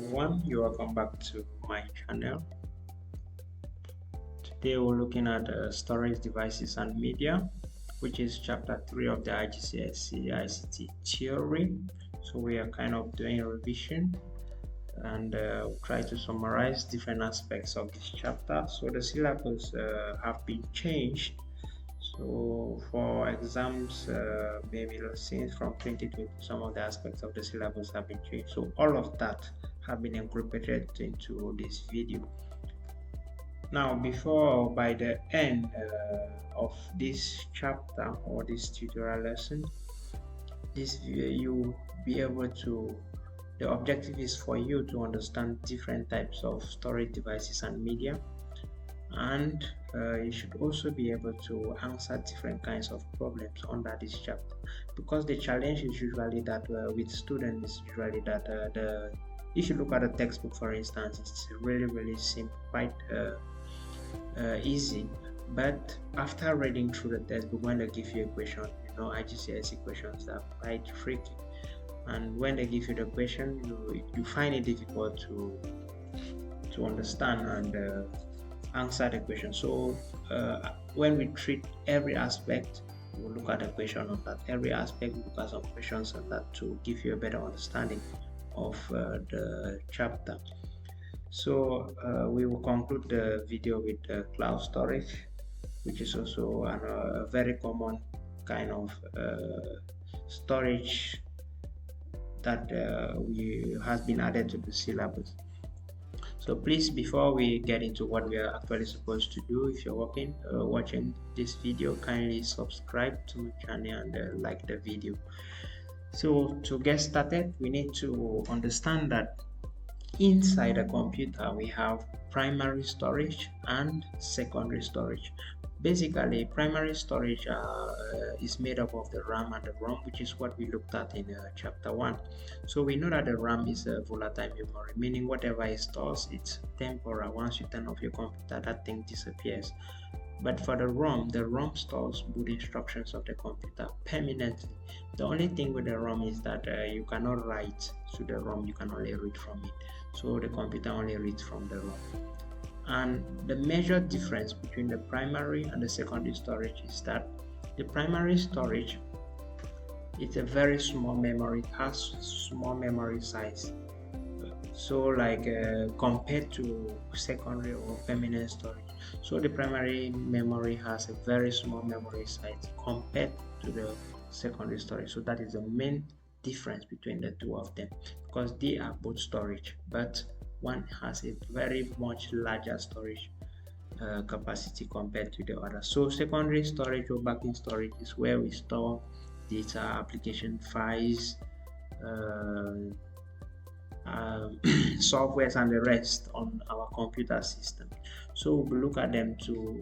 everyone, you're welcome back to my channel. Today we're looking at storage devices and media, which is chapter 3 of the IGCSE ICT theory. So we are kind of doing a revision and try to summarize different aspects of this chapter. So the syllabus have been changed. So for exams, maybe since from 2020, some of the aspects of the syllabus have been changed. So all of that have been incorporated into this video. Now, by the end of this chapter or this tutorial lesson, you be able to. The objective is for you to understand different types of storage devices and media, and you should also be able to answer different kinds of problems under this chapter, because the challenge is usually that with students is usually that if you look at the textbook, for instance, it's really simple, quite easy, but after reading through the textbook, when they give you a question, IGCSE questions are quite tricky, and when they give you the question, you find it difficult to understand and answer the question. So when we treat every aspect, we'll look at the question on that. Every aspect, we look at some questions on that to give you a better understanding of the chapter. So we will conclude the video with cloud storage, which is also a very common kind of storage that has been added to the syllabus. So please, before we get into what we are actually supposed to do, if you're watching this video, kindly subscribe to my channel and like the video. So to get started, we need to understand that inside a computer we have primary storage and secondary storage. Basically, primary storage is made up of the RAM and the ROM, which is what we looked at in chapter 1. So we know that the RAM is a volatile memory, meaning whatever it stores, it's temporal. Once you turn off your computer, that thing disappears. But for the ROM stores boot instructions of the computer permanently. The only thing with the ROM is that you cannot write to the ROM, you can only read from it. So the computer only reads from the ROM. And the major difference between the primary and the secondary storage is that the primary storage is a very small memory, it has small memory size. So like compared to secondary or permanent storage. So the primary memory has a very small memory size compared to the secondary storage. So that is the main difference between the two of them, because they are both storage, but one has a very much larger storage capacity compared to the other. So secondary storage or backing storage is where we store data, application files, softwares and the rest on our computer system. So we look at them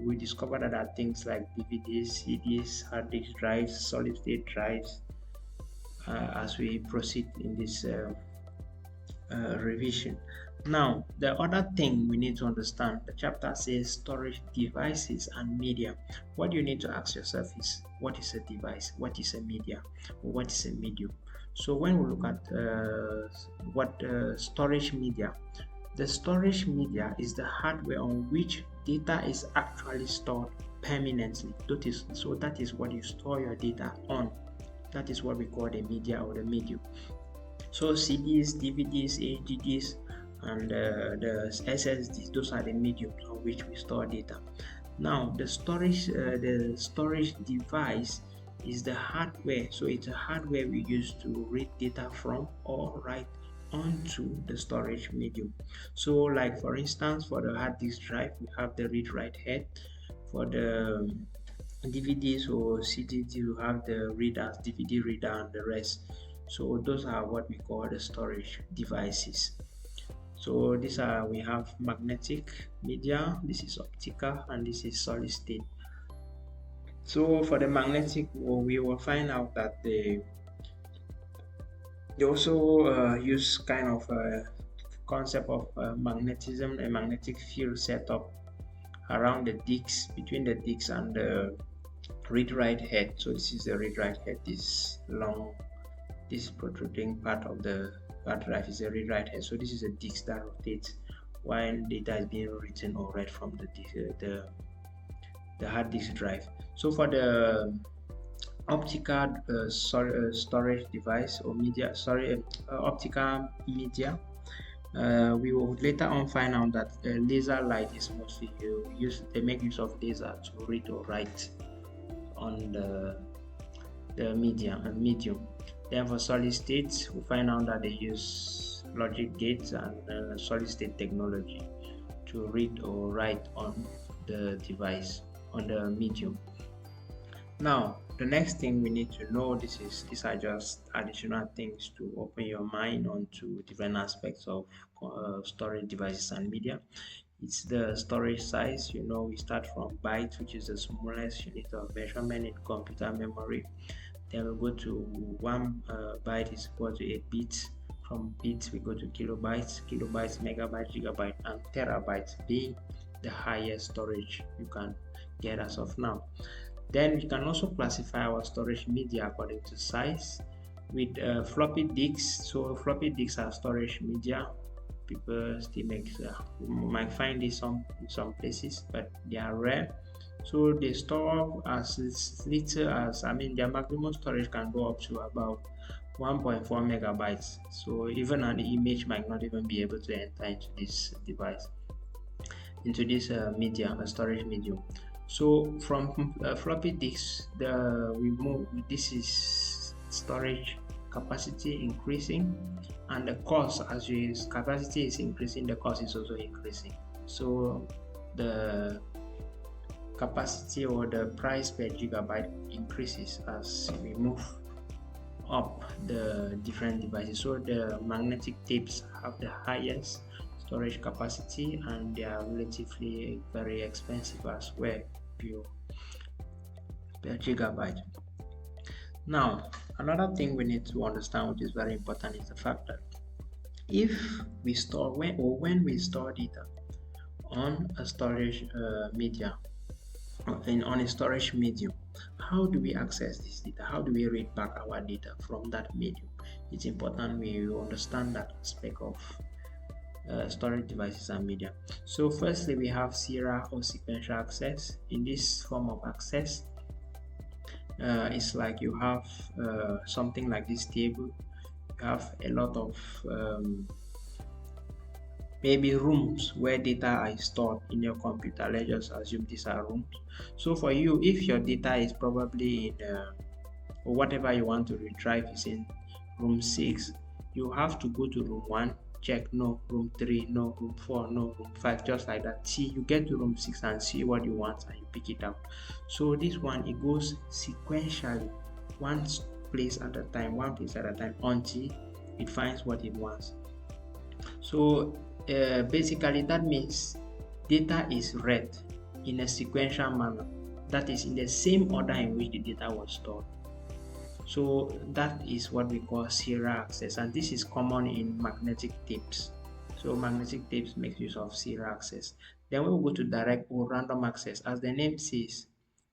we discover that there are things like DVDs, CDs, hard disk drives, solid state drives as we proceed in this revision. Now, the other thing we need to understand, the chapter says storage devices and media. What you need to ask yourself is, what is a device? What is a media? Or what is a medium? So when we look at storage media, the storage media is the hardware on which data is actually stored permanently. So that is what you store your data on. That is what we call the media or the medium. So CDs, DVDs, HDDs, and the SSDs, those are the mediums on which we store data. Now the storage device is the hardware. So it's a hardware we use to read data from or write onto the storage medium. So like for instance, for the hard disk drive, we have the read-write head. For the DVDs or CDs, you have the readers, DVD reader and the rest. So those are what we call the storage devices. So we have magnetic media, this is optical, and this is solid state. So for the magnetic, we will find out that they also use kind of a concept of magnetism, a magnetic field setup around the discs, between the discs and the read-write head. So this is the read-write head, this protruding part of the hard drive is a read-write head. So this is a disk that rotates while data is being written or read from the hard disk drive. So for the optical storage device or media, optical media, we will later on find out that laser light is mostly used. They make use of laser to read or write on the medium. Then for solid state, we find out that they use logic gates and solid state technology to read or write on the device, on the medium. Now, the next thing we need to know, these are just additional things to open your mind onto different aspects of storage devices and media. It's the storage size. We start from bytes, which is the smallest unit of measurement in computer memory. Then we go to 1 byte is equal to 8 bits. From bits we go to kilobytes, megabytes, gigabyte, and terabytes being the highest storage you can get as of now. Then we can also classify our storage media according to size with floppy disks. So floppy disks are storage media. People still you might find this in some places, but they are rare. So they store as little as, their maximum storage can go up to about 1.4 megabytes. So even an image might not even be able to enter into this device, into this storage medium. So from floppy disks, this is storage capacity increasing, and the cost, as capacity is increasing, the cost is also increasing. So the capacity or the price per gigabyte increases as we move up the different devices. So the magnetic tapes have the highest storage capacity, and they are relatively very expensive as well per gigabyte. Now, another thing we need to understand, which is very important, is the fact that if we store when we store data on a storage media, on a storage medium, how do we access this data? How do we read back our data from that medium? It's important we understand that aspect of storage devices and media. So firstly, we have serial or sequential access. In this form of access, it's like you have something like this table. You have a lot of maybe rooms where data is stored in your computer. Let's just assume these are rooms. So for you, if your data is probably in or whatever you want to retrieve is in room 6, you have to go to room 1, check, no, room 3, no, room 4, no, room 5, just like that. See, you get to room 6 and see what you want and you pick it up. So this one, it goes sequentially, one place at a time until it finds what it wants. So basically that means data is read in a sequential manner, that is in the same order in which the data was stored. So that is what we call serial access, and this is common in magnetic tapes. So magnetic tapes make use of serial access. Then we will go to direct or random access. As the name says,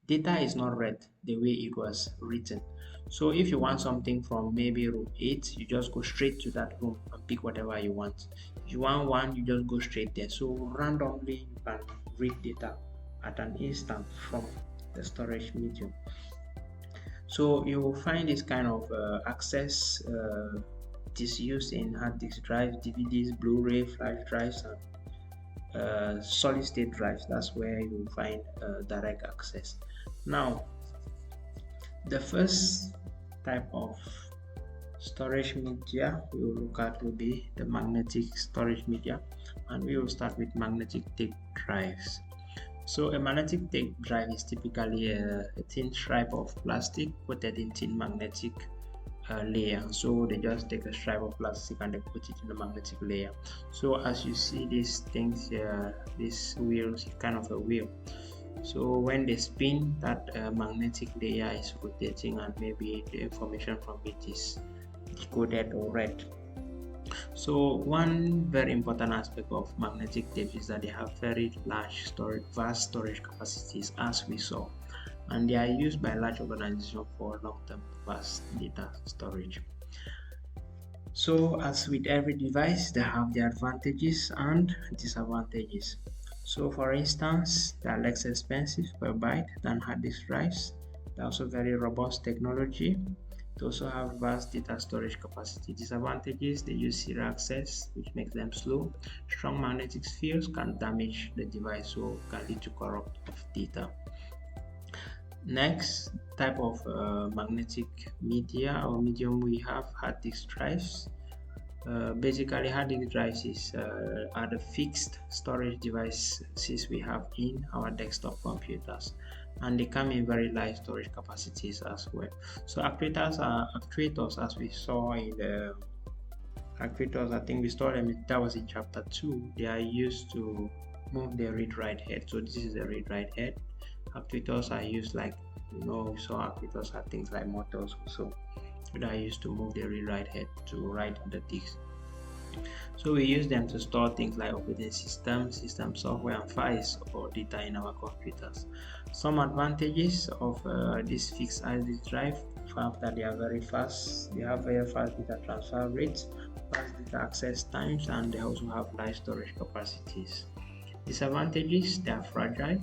data is not read the way it was written. So if you want something from maybe room 8, you just go straight to that room and pick whatever you want. If you want 1, you just go straight there. So randomly you can read data at an instant from the storage medium. So you will find this kind of access is used in hard disk drives, DVDs, Blu-ray, flash drives, and solid state drives. That's where you will find direct access. Now, the first type of storage media we will look at will be the magnetic storage media, and we will start with magnetic tape drives. So a magnetic tape drive is typically a thin stripe of plastic coated in thin magnetic layer. So they just take a stripe of plastic and they put it in the magnetic layer. So as you see these things here, this wheel is kind of a wheel. So when they spin, that magnetic layer is rotating, and maybe the information from it is decoded or read. So one very important aspect of magnetic tapes is that they have very large vast storage capacities, as we saw, and they are used by large organizations for long-term vast data storage. So as with every device, they have their advantages and disadvantages. So for instance, they are less expensive per byte than hard disk drives. They're also very robust technology. They also have vast data storage capacity. Disadvantages, they use serial access, which makes them slow. Strong magnetic fields can damage the device, so can lead to corrupt data. Next type of magnetic media or medium, we have hard disk drives. Basically, hard disk drives are the fixed storage devices we have in our desktop computers, and they come in very large storage capacities as well. So actuators, as we saw in the actuators, I think we saw them, that was in chapter 2. They are used to move the read-write head. So this is the read-write head. Actuators are used, like, we saw actuators are things like motors, so that are used to move the read-write head to write the disk. So we use them to store things like operating system software, and files or data in our computers. Some advantages of this fixed hard disk drive: fact that they are very fast, they have very fast data transfer rates, fast data access times, and they also have large storage capacities. Disadvantages: they are fragile.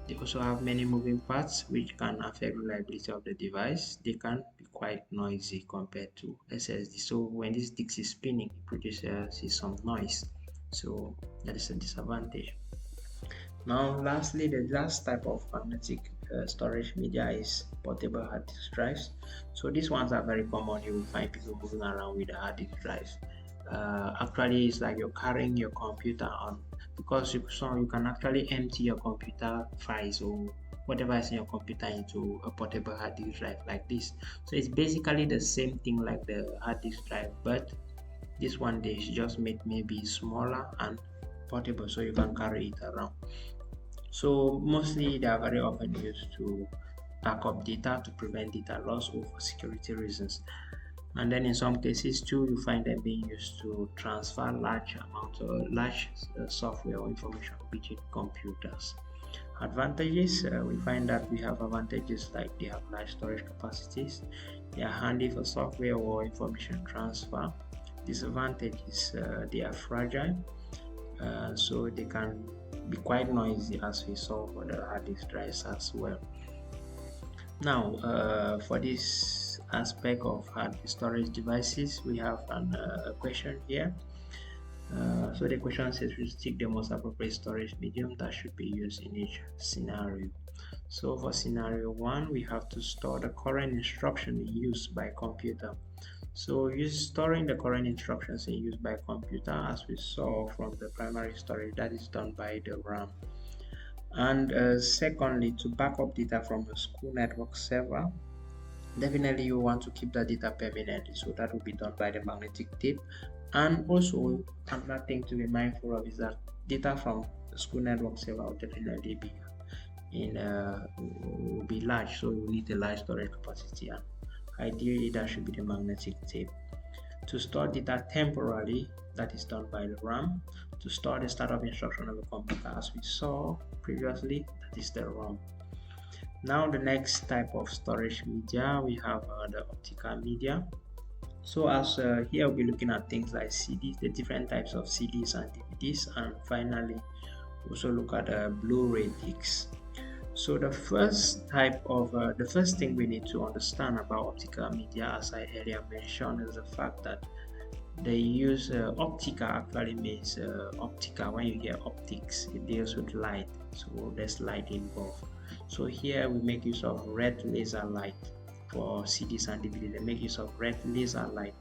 They also have many moving parts which can affect reliability of the device. They can be quite noisy compared to SSD. So when this disk is spinning, it produces some noise. So that is a disadvantage. Now, lastly, the last type of magnetic storage media is portable hard disk drives. So these ones are very common. You will find people moving around with a hard disk drives. Actually, it's like you're carrying your computer on, because you can actually empty your computer files or whatever is in your computer into a portable hard disk drive like this. So it's basically the same thing like the hard disk drive, but this one they just made maybe smaller and portable, so you can carry it around. So mostly they are very often used to back up data to prevent data loss or for security reasons. And then in some cases too, you find them being used to transfer large software or information between computers. Advantages, we find that we have advantages like they have large storage capacities, they are handy for software or information transfer. Disadvantages, they are fragile, so they can be quite noisy, as we saw for the hard disk drives as well. Now, for this aspect of hard storage devices, we have a question here. So the question says, we take the most appropriate storage medium that should be used in each scenario. So for scenario 1, we have to store the current instruction in use by computer. So storing the current instructions in use by computer, as we saw from the primary storage, that is done by the RAM. And secondly, to back up data from the school network server, definitely you want to keep the data permanently, so that will be done by the magnetic tape. And also, another thing to be mindful of is that data from the school network server will definitely be large, so you need a large storage capacity, and ideally that should be the magnetic tape. To store data temporarily, that is done by the RAM. To store the startup instruction of the computer, as we saw previously, that is the ROM. Now the next type of storage media, we have the optical media. So as here we'll be looking at things like CDs, the different types of CDs and DVDs, and finally also look at Blu-ray discs. So the first thing we need to understand about optical media, as I earlier mentioned, is the fact that they use optical actually means optical. When you hear optics, it deals with light, so there's light involved. So here we make use of red laser light for CDs and DVDs. They make use of red laser light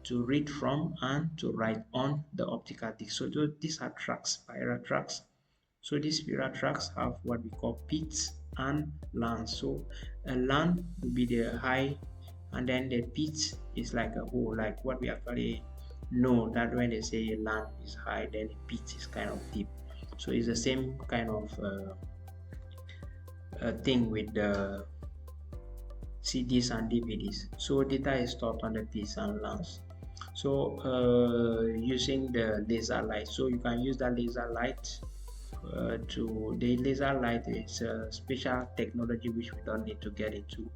to read from and to write on the optical disc. So these are tracks, spiral tracks. So these spiral tracks have what we call pits and lands. So a land will be the high, and then the pit is like a hole, like what we actually know that when they say a land is high, then the pit is kind of deep. So it's the same kind of thing with the CDs and DVDs. So data is stored on the pits and lands. So using the laser light, so you can use the laser light. The laser light is a special technology which we don't need to get into.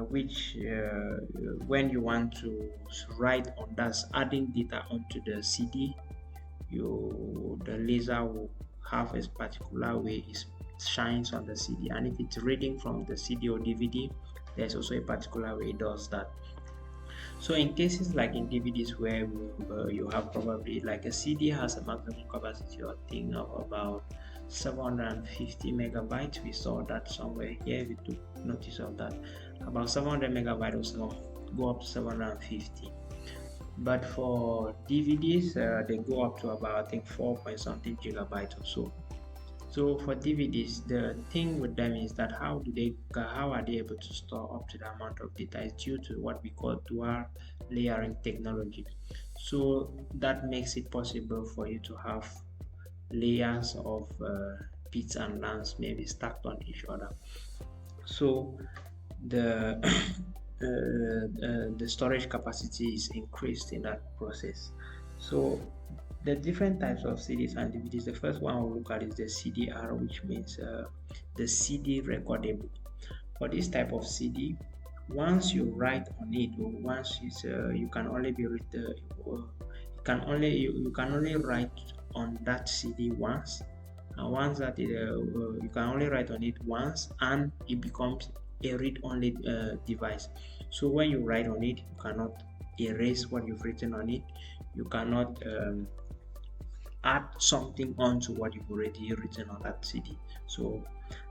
which when you want to write on that, adding data onto the CD, the laser will have a particular way it shines on the CD, and if it's reading from the CD or DVD, there's also a particular way it does that. So in cases like in DVDs where you have probably like a CD has a maximum capacity or thing of about 750 megabytes. We saw that somewhere here, we took notice of that. About 700 megabytes or so, go up to 750. But for DVDs, they go up to about, I think, 4 point something gigabytes or so. So for DVDs, the thing with them is that how are they able to store up to the amount of data is due to what we call dual layering technology. So that makes it possible for you to have layers of bits and lands maybe stacked on each other. So the the storage capacity is increased in that process. So the different types of CDs and DVDs, the first one we'll look at is the CDR, which means the CD recordable. For this type of CD, once you write on it, or once it's you can only write on that CD once, and once that you can only write on it once, and it becomes a read-only device. So when you write on it, you cannot erase what you've written on it. You cannot add something onto what you've already written on that CD. So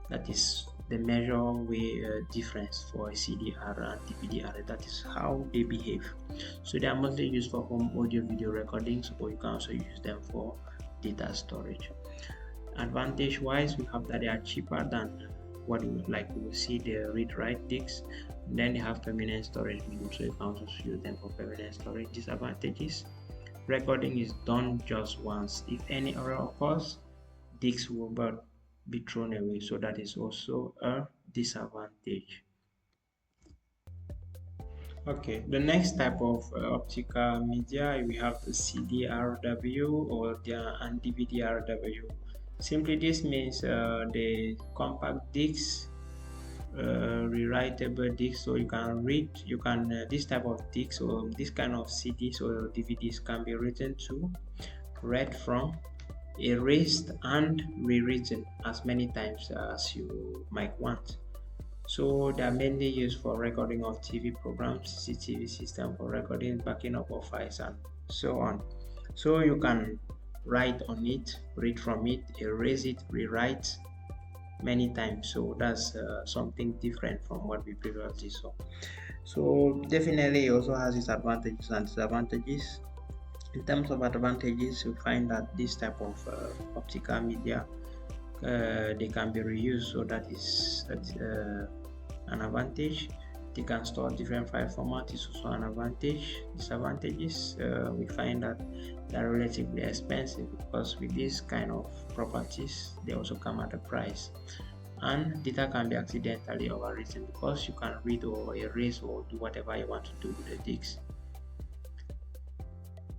that is the measure way difference for a CDR and DVD-R. That is how they behave. So they are mostly used for home audio video recordings, or you can also use them for data storage. Advantage wise, we have that they are cheaper than what you would like. We will see the read-write disks. Then they have permanent storage medium, so you can also use them for permanent storage. Disadvantages: recording is done just once. If any error occurs, disks will be thrown away, so that is also a disadvantage. Okay, the next type of optical media, we have the CDRW or and DVD-RW. Simply this means the compact discs, rewritable discs, so you can read, this type of discs or this kind of CDs or DVDs can be written to, read from, erased, and rewritten as many times as you might want. So they are mainly used for recording of TV programs, CCTV system for recording, backing up of files, and so on. So you can write on it, read from it, erase it, rewrite many times. So that's something different from what we previously saw. So definitely it also has its advantages and disadvantages. In terms of advantages, we find that this type of optical media, they can be reused, so that's an advantage. They can store different file formats, is also an advantage. Disadvantages, we find that they're relatively expensive, because with this kind of properties they also come at a price, and data can be accidentally overwritten, because you can read or erase or do whatever you want to do with the disks.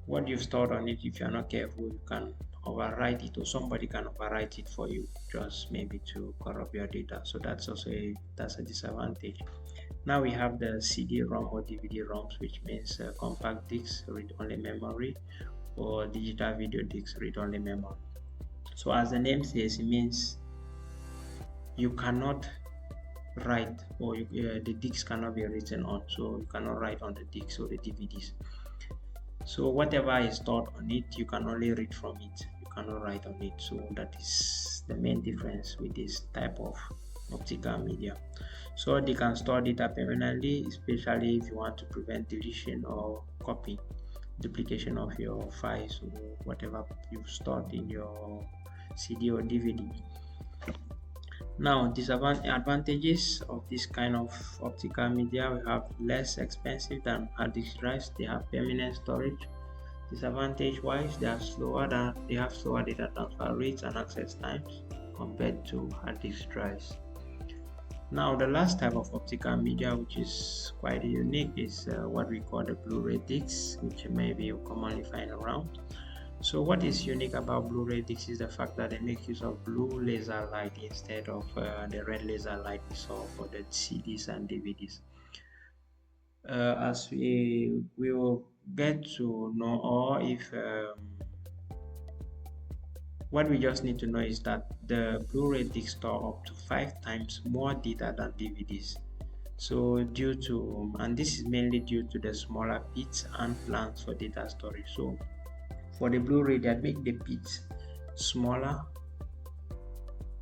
What you've stored on it, if you're not careful, you can overwrite it, or somebody can overwrite it for you, just maybe to corrupt your data. So that's also a disadvantage. Now we have the CD-ROM or DVD-ROMs, which means compact discs, read-only memory, or digital video discs, read-only memory. So as the name says, it means you cannot write, or the discs cannot be written on, so you cannot write on the discs or the DVDs. So whatever is stored on it, you can only read from it, you cannot write on it. So that is the main difference with this type of optical media. So they can store data permanently, especially if you want to prevent deletion or duplication of your files or whatever you've stored in your CD or DVD. Now, disadvantages of this kind of optical media: we have less expensive than hard disk drives, they have permanent storage. Disadvantage wise, they have slower data transfer rates and access times compared to hard disk drives. Now, the last type of optical media, which is quite unique, is what we call the Blu-ray discs, which maybe you commonly find around. So what is unique about Blu-ray discs is the fact that they make use of blue laser light instead of the red laser light we saw for the CDs and DVDs. As we will get to know, or if what we just need to know is that the Blu-ray discs store up to 5 times more data than DVDs. So and this is mainly due to the smaller bits and plans for data storage. So for the Blu-ray, they make the bits smaller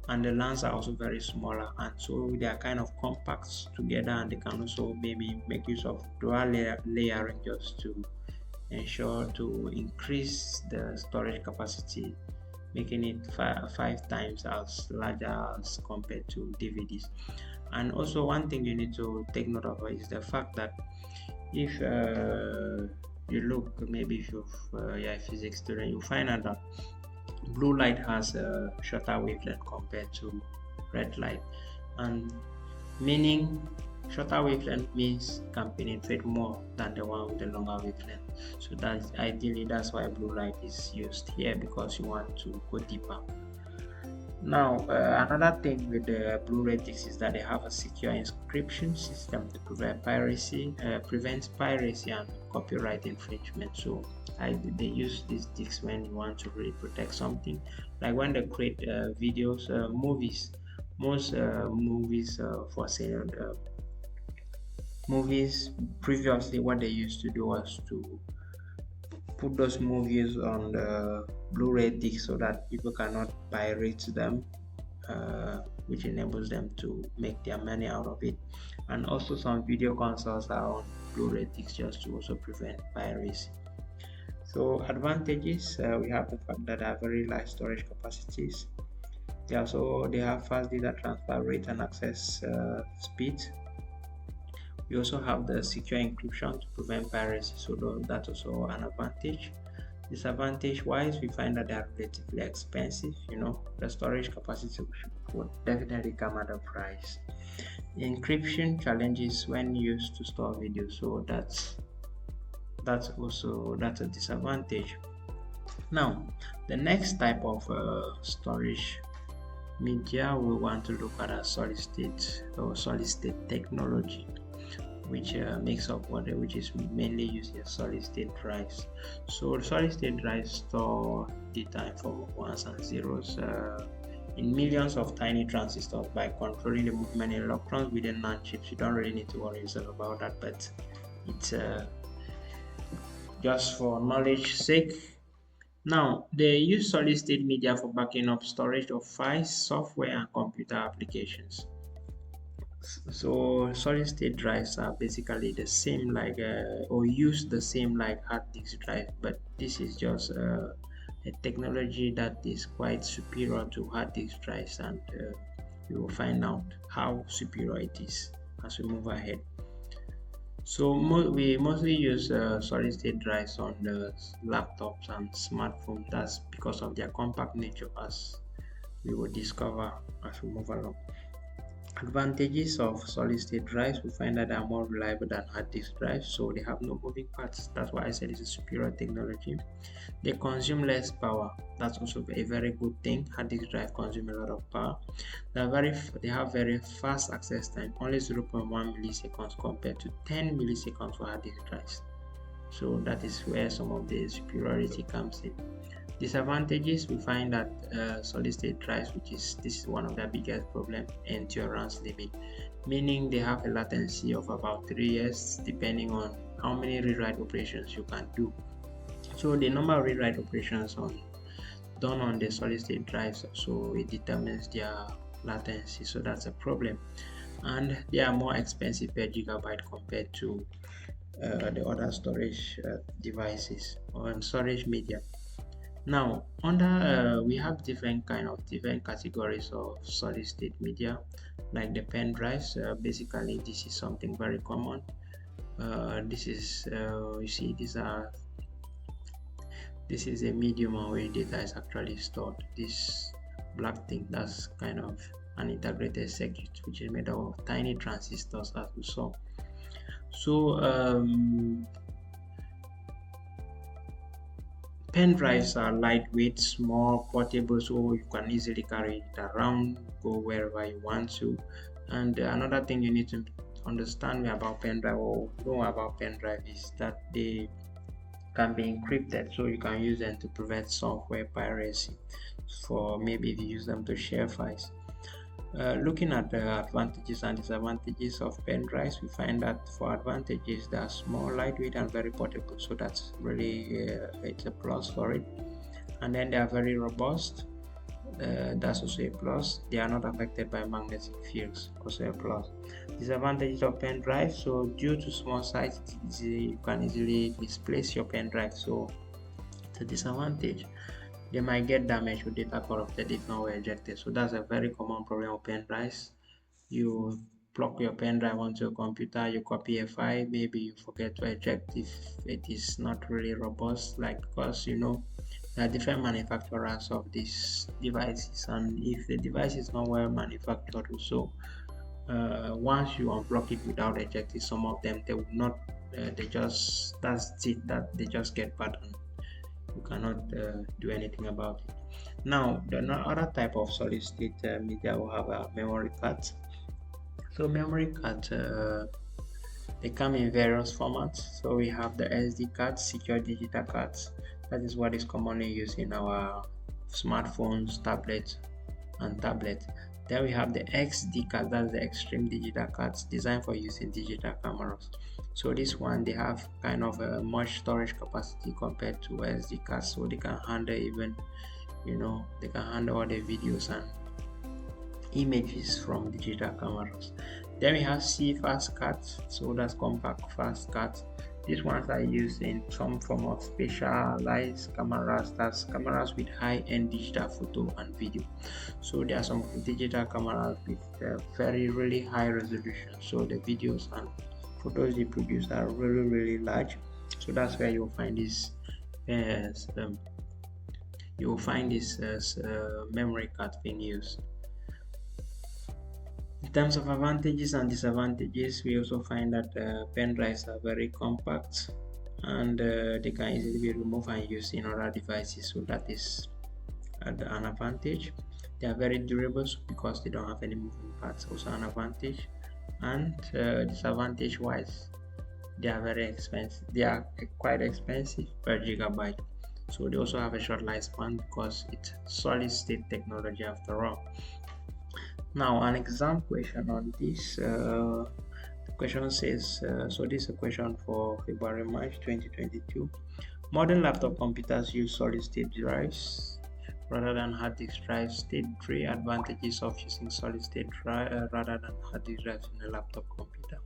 and the LANs are also very smaller, and so they are kind of compact together, and they can also maybe make use of dual layering just to ensure to increase the storage capacity, making it 5 times as larger as compared to DVDs. And also one thing you need to take note of is the fact that if you look, maybe if you're a physics student, you find out that blue light has a shorter wavelength compared to red light, and meaning shorter wavelength means can penetrate more than the one with the longer wavelength. So that's why blue light is used here, because you want to go deeper. Now another thing with the Blu-ray discs is that they have a secure encryption system to prevent piracy and copyright infringement. So they use these discs when you want to really protect something, like when they create videos, movies. Most movies for sale, movies previously, what they used to do was to put those movies on the Blu-ray disc so that people cannot pirate them, which enables them to make their money out of it. And also some video consoles are on Blu-ray discs just to also prevent piracy. So advantages, we have the fact that they have very large storage capacities. They have fast data transfer rate and access speed. We also have the secure encryption to prevent piracy, so that's also an advantage. Disadvantage wise, we find that they are relatively expensive. The storage capacity would definitely come at a price. Encryption challenges when used to store video, so that's a disadvantage. Now the next type of storage media we want to look at as solid state technology, which which is mainly used as solid state drives. So solid state drives store data in form of ones and zeros in millions of tiny transistors by controlling the movement in electrons within NAND chips. You don't really need to worry yourself about that, but it's just for knowledge sake. Now, they use solid state media for backing up storage of files, software, and computer applications. So solid state drives are basically the same or use the same like hard disk drive, but this is just a technology that is quite superior to hard disk drives, and you will find out how superior it is as we move ahead. So we mostly use solid state drives on the laptops and smartphones. That's because of their compact nature, as we will discover as we move along. Advantages of solid state drives, we find that they are more reliable than hard disk drives, so they have no moving parts. That's why I said it's a superior technology. They consume less power. That's also a very good thing. Hard disk drive consume a lot of power. They have very fast access time, only 0.1 milliseconds compared to 10 milliseconds for hard disk drives. So that is where some of the superiority comes in. Disadvantages, we find that solid state drives, this is one of their biggest problems, endurance limit, meaning they have a latency of about 3 years depending on how many rewrite operations you can do. So the number of rewrite operations done on the solid state drives, so it determines their latency, so that's a problem. And they are more expensive per gigabyte compared to the other storage devices or storage media. Now we have different categories of solid state media, like the pen drives. Basically this is something very common. This is you see, this is a medium where data is actually stored. This black thing, that's kind of an integrated circuit which is made up of tiny transistors, as we saw. So pen drives are lightweight, small, portable, so you can easily carry it around, go wherever you want to. And another thing you need to understand about pen drive or know about pen drive is that they can be encrypted, so you can use them to prevent software piracy, for maybe if you use them to share files. Looking at the advantages and disadvantages of pen drives, we find that for advantages, they're small, lightweight, and very portable. So that's really it's a plus for it. And then they are very robust. That's also a plus. They are not affected by magnetic fields, also a plus. Disadvantages of pen drive: so due to small size, you can easily misplace your pen drive. So it's a disadvantage. They might get damaged or data corrupted if not well ejected. So that's a very common problem of pen drives. You plug your pen drive onto your computer, you copy a file, maybe you forget to eject if it is not really robust, like, because there are different manufacturers of these devices, and if the device is not well manufactured also, once you unblock it without ejecting, some of them they would not that's it, that they just get bad and you cannot do anything about it. Now, the other type of solid state media will have a memory cards. So memory cards, they come in various formats. So we have the SD cards, secure digital cards. That is what is commonly used in our smartphones, tablets, and tablet. Then we have the XD card, that's the extreme digital cards, designed for use in digital cameras. So this one, they have kind of a much storage capacity compared to SD cards, so they can handle even, they can handle all the videos and images from digital cameras. Then we have C-fast cards, so that's compact fast cards. These ones are used in some form of specialized cameras, that's cameras with high-end digital photo and video. So there are some digital cameras with very really high resolution, so the videos and photos they produce are really large. So that's where you'll find this memory card being used. In terms of advantages and disadvantages, we also find that pen drives are very compact and they can easily be removed and used in other devices, so that is an advantage. They are very durable because they don't have any moving parts, also an advantage. And disadvantage wise, they are very expensive. They are quite expensive per gigabyte, so they also have a short lifespan because it's solid state technology after all. Now, an exam question on this. The question says, so this is a question for February-March 2022. Modern laptop computers use solid-state drives rather than hard disk drives. State 3 advantages of using solid-state drive rather than hard disk drives in a laptop computer.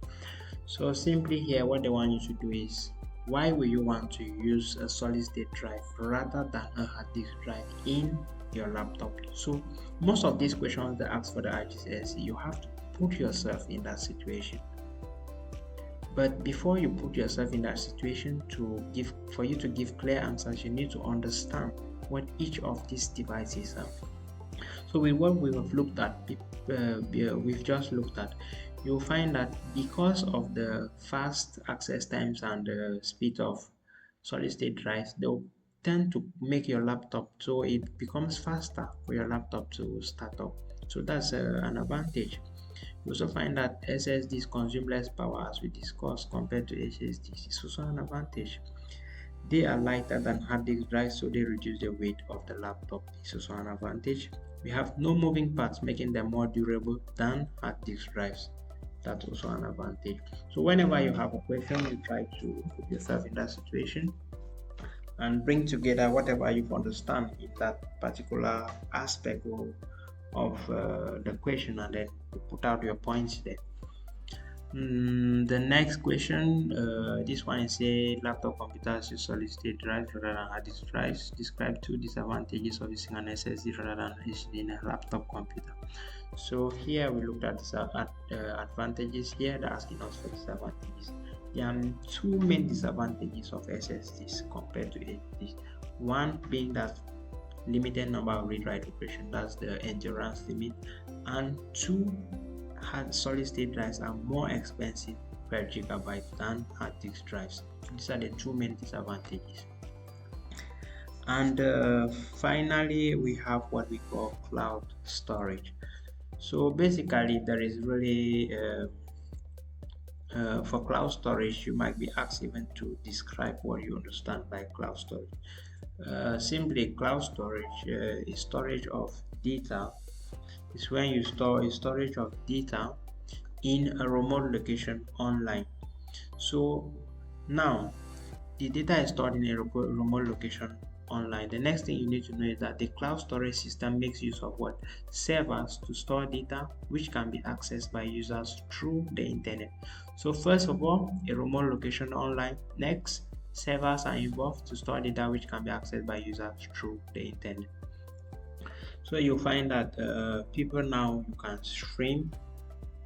So simply here, what they want you to do is, why will you want to use a solid-state drive rather than a hard disk drive in your laptop? So most of these questions that ask for the IGCSE, you have to put yourself in that situation. But before you put yourself in that situation, for you to give clear answers, you need to understand what each of these devices are. So with what we have looked at, we've just looked at, you'll find that because of the fast access times and the speed of solid state drives, they'll tend to make your laptop so it becomes faster for your laptop to start up. So that's an advantage. You also find that SSDs consume less power, as we discussed, compared to HSDs. It's also an advantage. They are lighter than hard disk drives, so they reduce the weight of the laptop. It's also an advantage. We have no moving parts, making them more durable than hard disk drives. That's also an advantage. So whenever you have a question, you try to put yourself in that situation and bring together whatever you understand in that particular aspect of the question, and then you put out your points there. The next question, this one is a laptop computers use solid state drives rather than hard disk drives. Describe 2 disadvantages of using an SSD rather than HDD in a laptop computer. So here we looked at advantages. Here they're asking us for disadvantages. There are 2 main disadvantages of SSDs compared to HDDs. One being that limited number of read-write operations, that's the endurance limit, and 2, hard solid state drives are more expensive per gigabyte than hard disk drives. These are the 2 main disadvantages. And finally, we have what we call cloud storage. So basically, there is really for cloud storage, you might be asked even to describe what you understand by cloud storage. Simply, cloud storage is storage of data. It's when you store a storage of data in a remote location online. So now the data is stored in a remote location online. The next thing you need to know is that the cloud storage system makes use of what? Servers to store data which can be accessed by users through the internet. So first of all, a remote location online. Next, servers are involved to store data which can be accessed by users through the internet. So you'll find that people now, you can stream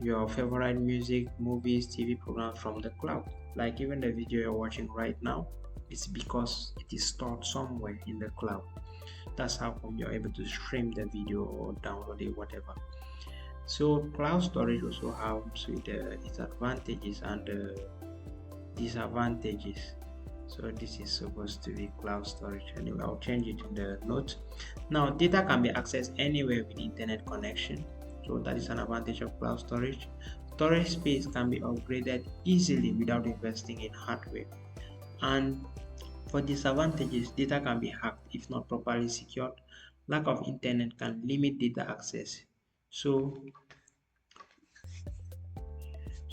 your favorite music, movies, TV programs from the cloud. Like even the video you're watching right now, it's because it is stored somewhere in the cloud. That's how come you're able to stream the video or download it, whatever. So cloud storage also has its advantages and disadvantages. So this is supposed to be cloud storage. Anyway, I'll change it in the note. Now data can be accessed anywhere with internet connection. So that is an advantage of cloud storage. Storage space can be upgraded easily without investing in hardware. And for disadvantages, data can be hacked if not properly secured. Lack of internet can limit data access. So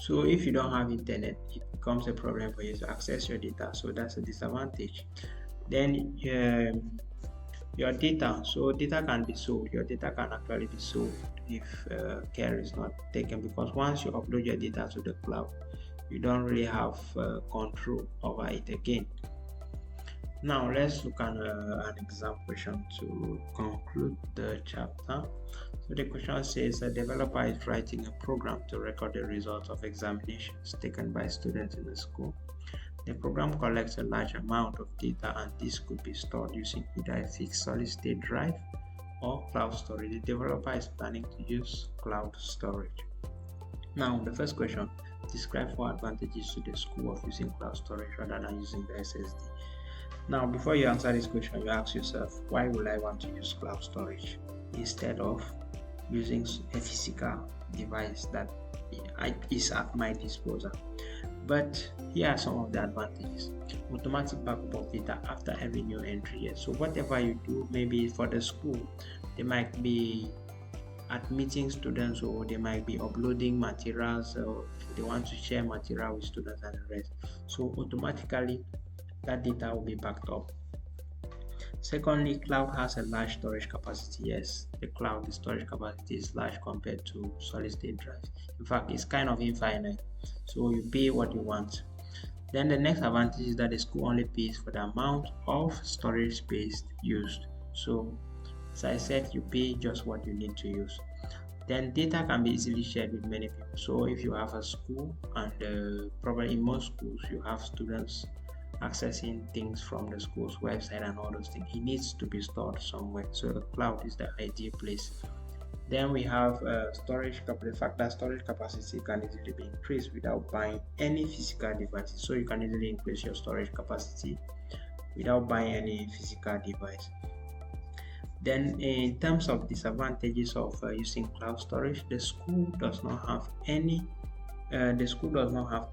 if you don't have internet, it becomes a problem for you to access your data. So that's a disadvantage. Then your data. So data can be sold. Your data can actually be sold if care is not taken, because once you upload your data to the cloud, you don't really have control over it again. Now let's look at an exam question to conclude the chapter. So the question says a developer is writing a program to record the results of examinations taken by students in the school. The program collects a large amount of data, and this could be stored using either a fixed solid-state drive or cloud storage. The developer is planning to use cloud storage. Now, the first question, describe 4 advantages to the school of using cloud storage rather than using the SSD. Now, before you answer this question, you ask yourself, why would I want to use cloud storage instead of using a physical device that is at my disposal? But here are some of the advantages. Automatic backup of data after every new entry. So whatever you do, maybe for the school, they might be admitting students, or they might be uploading materials, or they want to share material with students and the rest. So automatically that data will be backed up. Secondly, cloud has a large storage capacity. Yes, the storage capacity is large compared to solid-state drives. In fact, it's kind of infinite. So you pay what you want. Then the next advantage is that the school only pays for the amount of storage space used. So as I said, you pay just what you need to use. Then data can be easily shared with many people. So if you have a school, and probably in most schools you have students accessing things from the school's website and all those things, it needs to be stored somewhere. So the cloud is the ideal place. Then we have storage capacity. The fact that storage capacity can easily be increased without buying any physical devices. So you can easily increase your storage capacity without buying any physical device. Then in terms of disadvantages of using cloud storage, the school does not have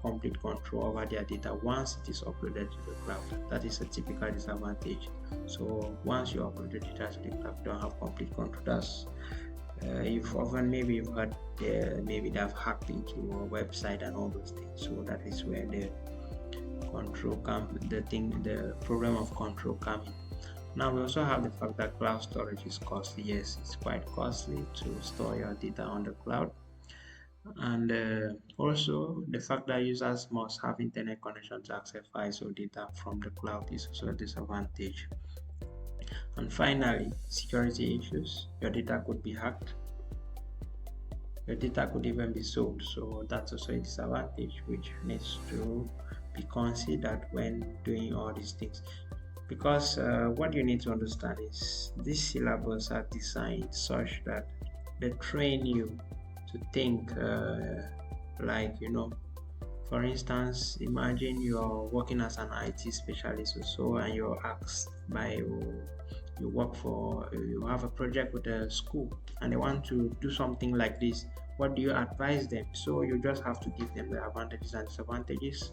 complete control over their data once it is uploaded to the cloud. That is a typical disadvantage. So once you upload the data to the cloud, you don't have complete control. That's you've heard maybe they've hacked into a website and all those things. So that is where the problem of control comes in. Now we also have the fact that cloud storage is costly. Yes, it's quite costly to store your data on the cloud. And also the fact that users must have internet connection to access files or data from the cloud is also a disadvantage. And finally, security issues. Your data could be hacked. Your data could even be sold. So that's also a disadvantage which needs to be considered when doing all these things. Because what you need to understand is these syllables are designed such that they train you to think For instance, imagine you're working as an IT specialist or so, and you're asked by you have a project with a school and they want to do something like this. What do you advise them? So you just have to give them the advantages and disadvantages,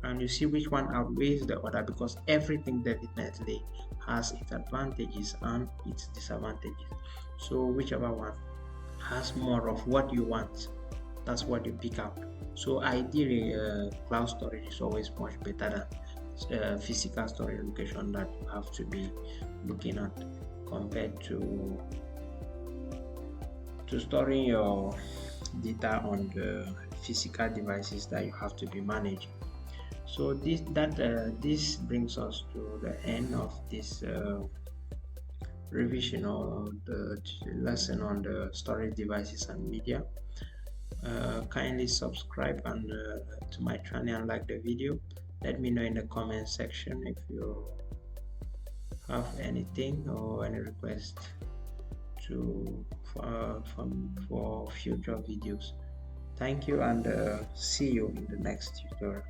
and you see which one outweighs the other, because everything definitely has its advantages and its disadvantages. So whichever one has more of what you want, that's what you pick up. So ideally, cloud storage is always much better than physical storage location that you have to be looking at, compared to storing your data on the physical devices that you have to be managing. So this brings us to the end of this revision or the lesson on the storage devices and media. Kindly subscribe and to my channel and like the video. Let me know in the comment section if you have anything or any request for future videos. Thank you, and see you in the next tutorial.